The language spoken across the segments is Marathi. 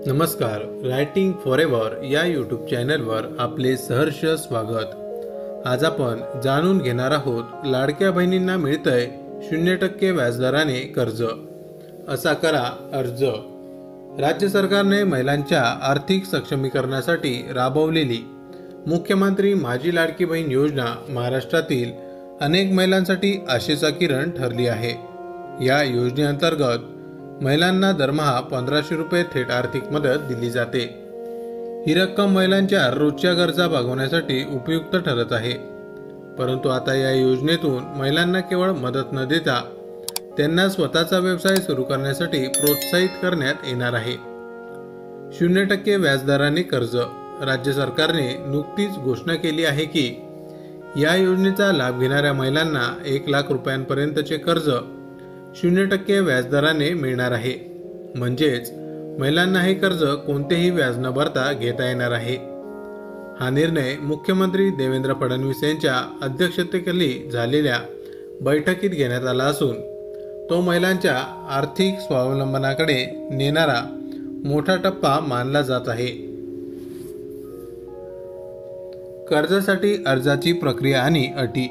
नमस्कार. रायटिंग फॉरेवर या यूट्यूब चॅनलवर आपले सहर्ष स्वागत. आज आपण जाणून घेणार आहोत लाडक्या बहिणींना मिळतंय 0% व्याजदराने कर्ज. असा करा अर्ज. राज्य सरकारने महिलांच्या आर्थिक सक्षमीकरणासाठी राबवलेली मुख्यमंत्री माझी लाडकी बहीण योजना महाराष्ट्रातील अनेक महिलांसाठी आशेचा किरण ठरली आहे. या योजनेअंतर्गत महिलांना दरमहा 1500 रुपये थेट आर्थिक मदत दिली जाते. ही रक्कम महिलांच्या रोजच्या गरजा भागवण्यासाठी उपयुक्त ठरत आहे. परंतु आता या योजनेतून महिलांना केवळ मदत न देता त्यांना स्वतःचा व्यवसाय सुरू करण्यासाठी प्रोत्साहित करण्यात येणार आहे. 0% व्याजदराने कर्ज. राज्य सरकारने नुकतीच घोषणा केली आहे की या योजनेचा लाभ घेणाऱ्या महिलांना 1 लाख रुपयांपर्यंतचे कर्ज 0% व्याजदराने मिळणार आहे. म्हणजेच महिलांना हे कर्ज कोणतेही व्याज न भरता घेता येणार आहे. हा निर्णय मुख्यमंत्री देवेंद्र फडणवीस यांच्या अध्यक्षतेखाली झालेल्या बैठकीत घेण्यात आला असून तो महिलांच्या आर्थिक स्वावलंबनाकडे नेणारा मोठा टप्पा मानला जात आहे. कर्जासाठी अर्जाची प्रक्रिया आणि अटी.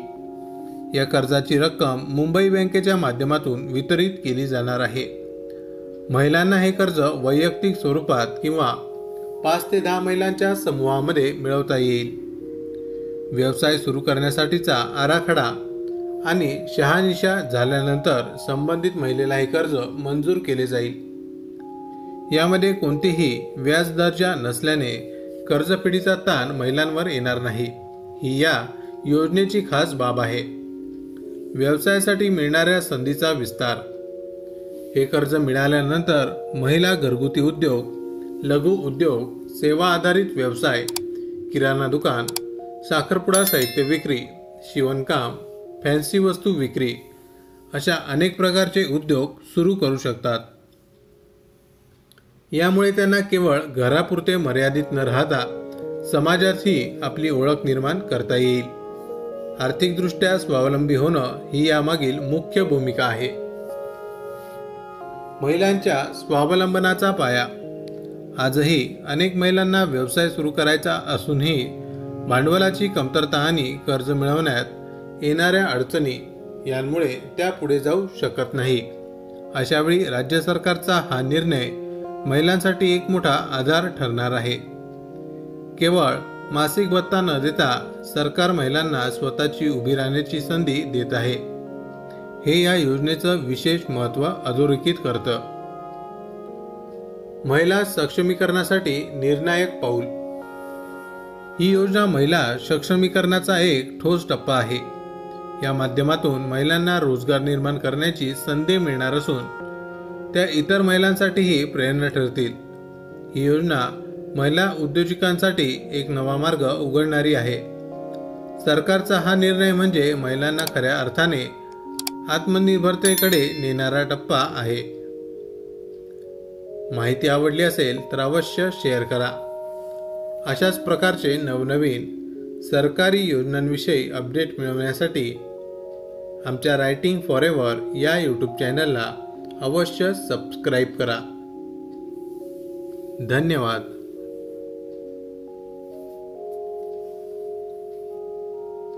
या कर्जाची रक्कम मुंबई बँकेच्या माध्यमातून वितरित केली जाणार आहे. महिलांना हे कर्ज वैयक्तिक स्वरूपात किंवा 5 ते 10 महिलांच्या समूहामध्ये मिळवता येईल. व्यवसाय सुरू करण्यासाठीचा आराखडा आणि शहानिशा झाल्यानंतर संबंधित महिलेला हे कर्ज मंजूर केले जाईल. यामध्ये कोणतीही व्याज दर्जा नसल्याने कर्जफेडीचा ताण महिलांवर येणार नाही. ही या योजनेची खास बाब आहे. व्यवसायासाठी मिळणाऱ्या संधीचा विस्तार. हे कर्ज मिळाल्यानंतर महिला घरगुती उद्योग, लघु उद्योग, सेवा आधारित व्यवसाय, किराणा दुकान, साखरपुडा साहित्य विक्री, शिवणकाम, फॅन्सी वस्तू विक्री अशा अनेक प्रकारचे उद्योग सुरू करू शकतात. यामुळे त्यांना केवळ घरापुरते मर्यादित न राहता समाजातही आपली ओळख निर्माण करता येईल. आर्थिकदृष्ट्या स्वावलंबी होणं ही यामागील मुख्य भूमिका आहे. महिलांच्या स्वावलंबनाचा पाया. आजही अनेक महिलांना व्यवसाय सुरू करायचा असूनही भांडवलाची कमतरता आणि कर्ज मिळवण्यात येणाऱ्या अडचणी यांमुळे त्या पुढे जाऊ शकत नाही. अशावेळी राज्य सरकारचा हा निर्णय महिलांसाठी एक मोठा आधार ठरणार आहे. केवळ मासिक भत्ता न देता सरकार महिलांना स्वतःची उभी राहण्याची संधी देत आहे. हे या योजनेचं विशेष महत्त्व अधोरेखित करतं. महिला सक्षमीकरणासाठी निर्णायक पाऊल. ही योजना महिला सक्षमीकरणाचा एक ठोस टप्पा आहे. या माध्यमातून महिलांना रोजगार निर्माण करण्याची संधी मिळणार असून त्या इतर महिलांसाठीही प्रेरणा ठरतील. ही योजना महिला उद्योजकांसाठी एक नवा मार्ग उघडणारी आहे. सरकारचा हा निर्णय म्हणजे महिलांना खऱ्या अर्थाने आत्मनिर्भरतेकडे नेणारा टप्पा आहे. माहिती आवडली असेल तर अवश्य शेअर करा. अशाच प्रकारचे नवनवीन सरकारी योजनांविषयी अपडेट मिळवण्यासाठी आमच्या रायटिंग फॉरेवर या यूट्यूब चॅनलला अवश्य सबस्क्राईब करा. धन्यवाद.